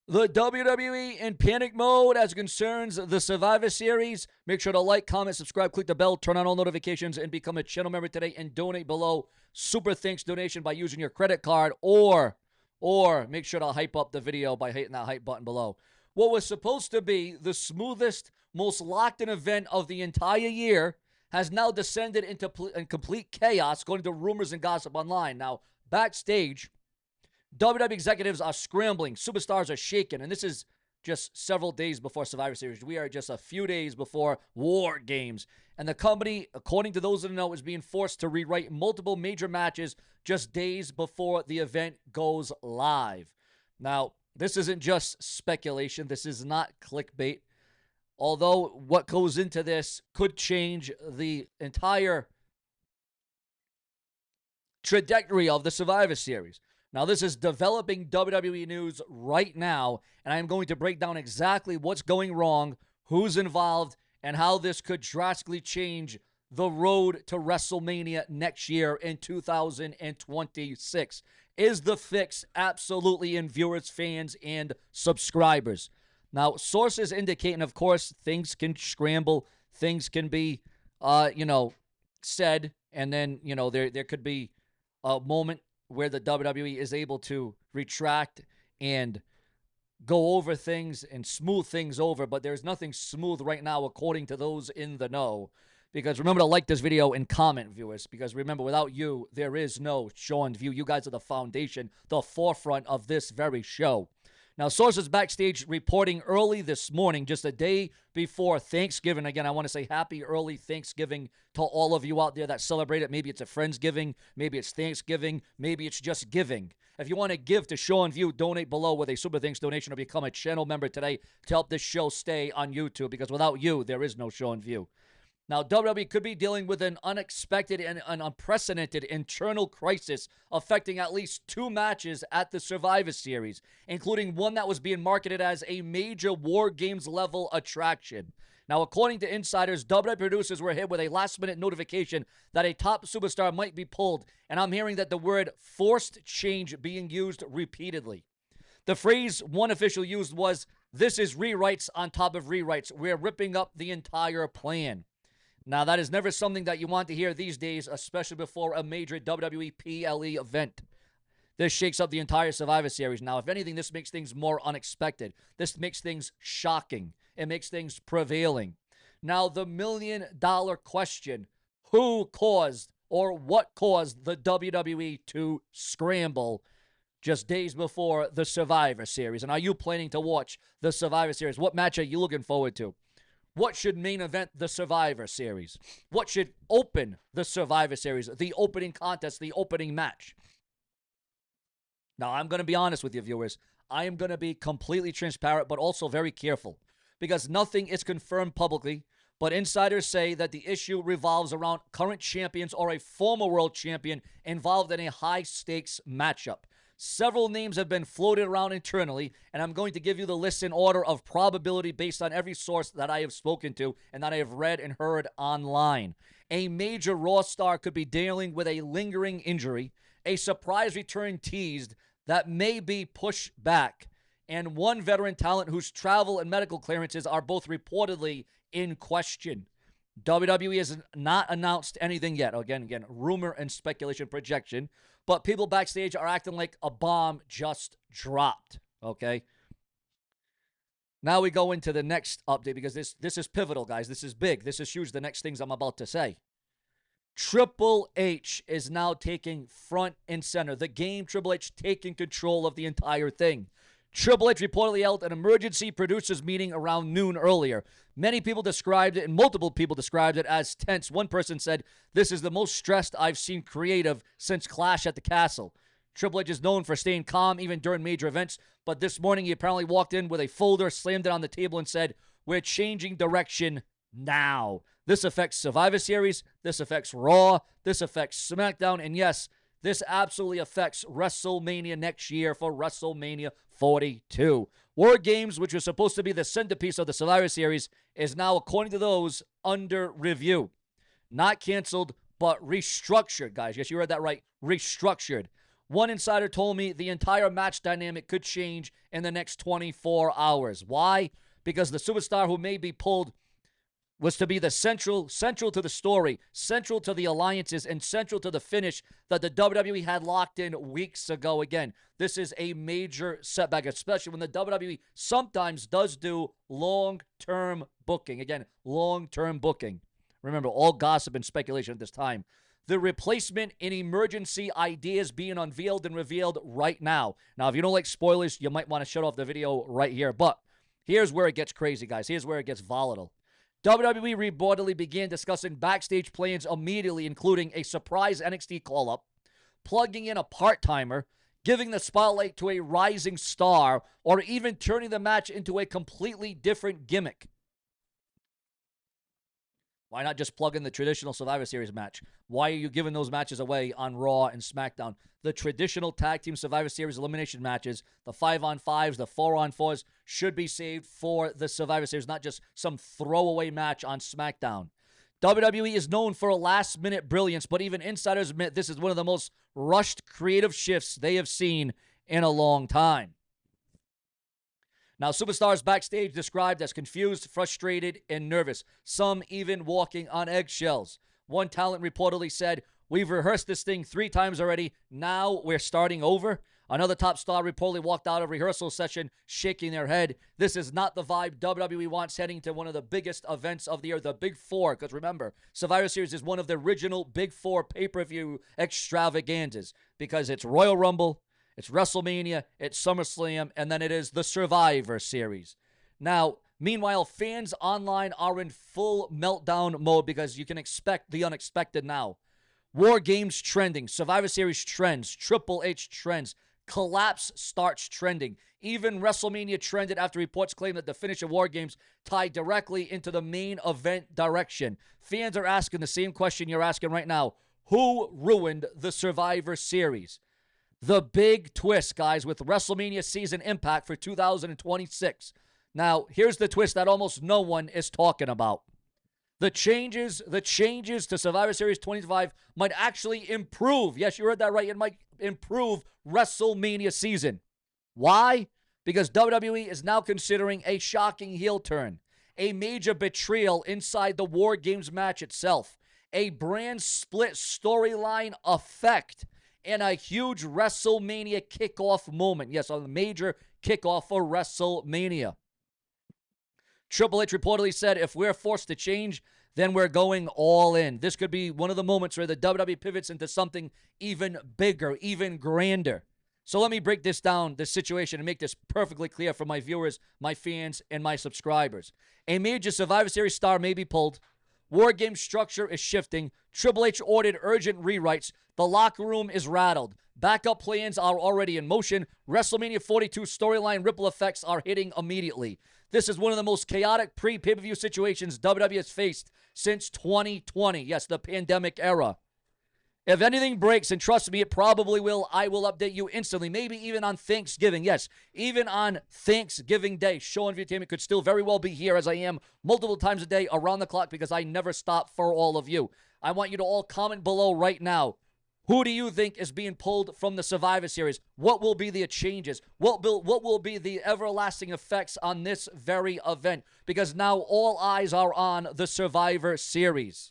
The WWE in panic mode as it concerns the Survivor Series. Make sure to like, comment, subscribe, click the bell, turn on all notifications, and become a channel member today and donate below. Super thanks donation by using your credit card or make sure to hype up the video by hitting that hype button below. What was supposed to be the smoothest, most locked-in event of the entire year has now descended into complete chaos, according to rumors and gossip online. Now, backstage, WWE executives are scrambling. Superstars are shaking. And this is just several days before Survivor Series. We are just a few days before War Games. And the company, according to those that know, is being forced to rewrite multiple major matches just days before the event goes live. Now, this isn't just speculation. This is not clickbait. Although what goes into this could change the entire trajectory of the Survivor Series. Now, this is developing WWE news right now, and I am going to break down exactly what's going wrong, who's involved, and how this could drastically change the road to WrestleMania next year in 2026. Is the fix absolutely in viewers, fans, and subscribers? Now, sources indicate, and of course, things can scramble, things can be, said, and then, there could be a moment where the WWE is able to retract and go over things and smooth things over, but there's nothing smooth right now according to those in the know. Because remember to like this video and comment, viewers, because remember, without you, there is no Sean View. You guys are the foundation, the forefront of this very show. Now, sources backstage reporting early this morning, just a day before Thanksgiving. Again, I want to say happy early Thanksgiving to all of you out there that celebrate it. Maybe it's a Friendsgiving. Maybe it's Thanksgiving. Maybe it's just giving. If you want to give to Sean View, donate below with a super thanks donation or become a channel member today to help this show stay on YouTube, because without you, there is no Sean View. Now, WWE could be dealing with an unexpected and an unprecedented internal crisis affecting at least 2 matches at the Survivor Series, including one that was being marketed as a major War Games level attraction. Now, according to insiders, WWE producers were hit with a last-minute notification that a top superstar might be pulled, and I'm hearing that the word forced change being used repeatedly. The phrase one official used was, "This is rewrites on top of rewrites. We're ripping up the entire plan." Now, that is never something that you want to hear these days, especially before a major WWE PLE event. This shakes up the entire Survivor Series. Now, if anything, this makes things more unexpected. This makes things shocking. It makes things prevailing. Now, the million-dollar question, who caused or what caused the WWE to scramble just days before the Survivor Series? And are you planning to watch the Survivor Series? What match are you looking forward to? What should main event the Survivor Series? What should open the Survivor Series? The opening contest, the opening match. Now, I'm going to be honest with you, viewers. I am going to be completely transparent, but also very careful, because nothing is confirmed publicly, but insiders say that the issue revolves around current champions or a former world champion involved in a high-stakes matchup. Several names have been floated around internally, and I'm going to give you the list in order of probability based on every source that I have spoken to and that I have read and heard online. A major Raw star could be dealing with a lingering injury, a surprise return teased that may be pushed back, and one veteran talent whose travel and medical clearances are both reportedly in question. WWE has not announced anything yet. Again, rumor and speculation, projection. But people backstage are acting like a bomb just dropped, okay? Now we go into the next update, because this is pivotal, guys. This is big. This is huge, the next things I'm about to say. Triple H is now taking front and center. The game, Triple H taking control of the entire thing. Triple H reportedly held an emergency producers meeting around noon earlier. Many people described it, and multiple people described it as tense. One person said, "This is the most stressed I've seen creative since Clash at the Castle." Triple H is known for staying calm even during major events, but this morning he apparently walked in with a folder, slammed it on the table, and said, "We're changing direction now." This affects Survivor Series, this affects Raw, this affects SmackDown, and yes, this absolutely affects WrestleMania next year for WrestleMania 42. War Games, which was supposed to be the centerpiece of the Survivor Series, is now, according to those, under review. Not canceled, but restructured, guys. Yes, you heard that right. Restructured. One insider told me the entire match dynamic could change in the next 24 hours. Why? Because the superstar who may be pulled was to be the central to the story, central to the alliances, and central to the finish that the WWE had locked in weeks ago. Again, this is a major setback, especially when the WWE sometimes does do long-term booking. Again, long-term booking. Remember, all gossip and speculation at this time. The replacement and emergency ideas being unveiled and revealed right now. Now, if you don't like spoilers, you might want to shut off the video right here. But here's where it gets crazy, guys. Here's where it gets volatile. WWE reportedly began discussing backstage plans immediately, including a surprise NXT call-up, plugging in a part-timer, giving the spotlight to a rising star, or even turning the match into a completely different gimmick. Why not just plug in the traditional Survivor Series match? Why are you giving those matches away on Raw and SmackDown? The traditional tag team Survivor Series elimination matches, the 5-on-5s, the 4-on-4s, should be saved for the Survivor Series, not just some throwaway match on SmackDown. WWE is known for a last-minute brilliance, but even insiders admit this is one of the most rushed creative shifts they have seen in a long time. Now, superstars backstage described as confused, frustrated, and nervous, some even walking on eggshells. One talent reportedly said, "We've rehearsed this thing 3 times already. Now we're starting over." Another top star reportedly walked out of rehearsal session shaking their head. This is not the vibe WWE wants heading to one of the biggest events of the year, the Big Four. Because remember, Survivor Series is one of the original Big Four pay-per-view extravaganzas because it's Royal Rumble, it's WrestleMania, it's SummerSlam, and then it is the Survivor Series. Now, meanwhile, fans online are in full meltdown mode because you can expect the unexpected now. War Games trending, Survivor Series trends, Triple H trends, Collapse starts trending. Even WrestleMania trended after reports claim that the finish of War Games tied directly into the main event direction. Fans are asking the same question you're asking right now. Who ruined the Survivor Series? The big twist, guys, with WrestleMania season impact for 2026. Now, here's the twist that almost no one is talking about. The changes to Survivor Series 25 might actually improve. Yes, you heard that right. It might improve WrestleMania season. Why? Because WWE is now considering a shocking heel turn, a major betrayal inside the War Games match itself, a brand split storyline effect, and a huge WrestleMania kickoff moment. Yes, a major kickoff for WrestleMania. Triple H reportedly said, if we're forced to change, then we're going all in. This could be one of the moments where the WWE pivots into something even bigger, even grander. So let me break this down, this situation, and make this perfectly clear for my viewers, my fans, and my subscribers. A major Survivor Series star may be pulled. War Game structure is shifting. Triple H ordered urgent rewrites. The locker room is rattled. Backup plans are already in motion. WrestleMania 42 storyline ripple effects are hitting immediately. This is one of the most chaotic pre-pay-per-view situations WWE has faced since 2020. Yes, the pandemic era. If anything breaks, and trust me, it probably will, I will update you instantly. Maybe even on Thanksgiving. Yes, even on Thanksgiving Day. Show Entertainment could still very well be here as I am multiple times a day around the clock because I never stop for all of you. I want you to all comment below right now. Who do you think is being pulled from the Survivor Series? What will be the changes? What will be the everlasting effects on this very event? Because now all eyes are on the Survivor Series.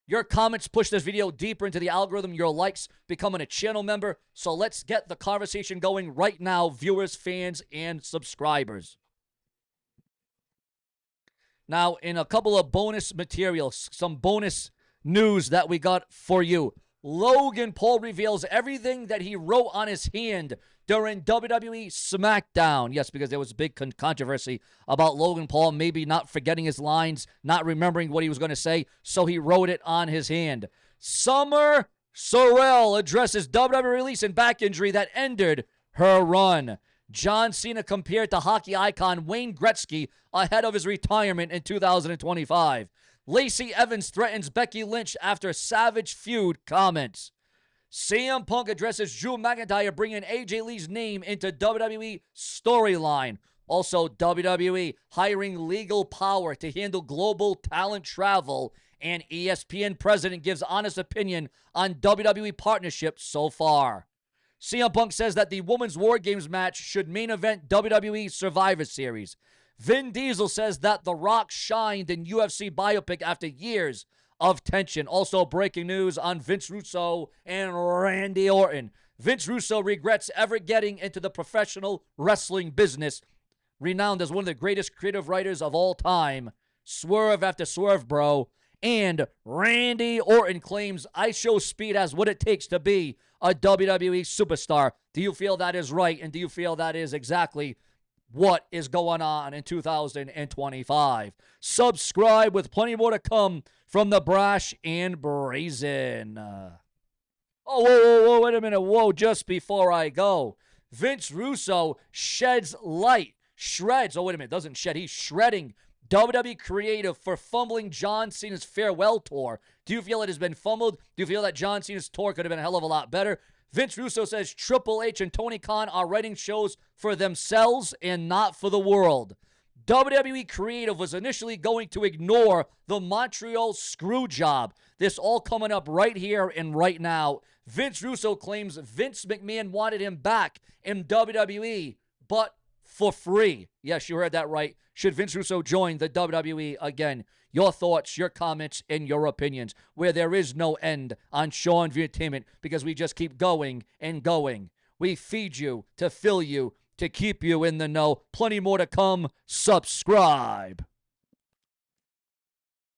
Your comments push this video deeper into the algorithm. Your likes becoming a channel member. So let's get the conversation going right now, viewers, fans, and subscribers. Now, in a couple of bonus materials, some bonus news that we got for you. Logan Paul reveals everything that he wrote on his hand during WWE SmackDown. Yes, because there was a big controversy about Logan Paul maybe not forgetting his lines, not remembering what he was going to say, so he wrote it on his hand. Summer Sorrell addresses WWE release and back injury that ended her run. John Cena compared to hockey icon Wayne Gretzky ahead of his retirement in 2025. Lacey Evans threatens Becky Lynch after Savage Feud comments. CM Punk addresses Drew McIntyre bringing AJ Lee's name into WWE storyline. Also, WWE hiring legal power to handle global talent travel. And ESPN president gives honest opinion on WWE partnership so far. CM Punk says that the Women's War Games match should main event WWE Survivor Series. Vin Diesel says that The Rock shined in UFC biopic after years of tension. Also breaking news on Vince Russo and Randy Orton. Vince Russo regrets ever getting into the professional wrestling business. Renowned as one of the greatest creative writers of all time. Swerve after swerve, bro. And Randy Orton claims IShowSpeed has what it takes to be a WWE superstar. Do you feel that is right? And do you feel that is exactly what is going on in 2025? Subscribe, with plenty more to come from the Brash and Brazen. Whoa, wait a minute. Whoa, just before I go. Vince Russo shreds, he's shredding WWE creative for fumbling John Cena's farewell tour. Do you feel it has been fumbled? Do you feel that John Cena's tour could have been a hell of a lot better? Vince Russo says Triple H and Tony Khan are writing shows for themselves and not for the world. WWE creative was initially going to ignore the Montreal screw job. This all coming up right here and right now. Vince Russo claims Vince McMahon wanted him back in WWE, but for free. Yes, you heard that right. Should Vince Russo join the WWE again? Your thoughts, your comments, and your opinions, where there is no end on SeanzViewEnt Entertainment, because we just keep going and going. We feed you to fill you, to keep you in the know. Plenty more to come. Subscribe.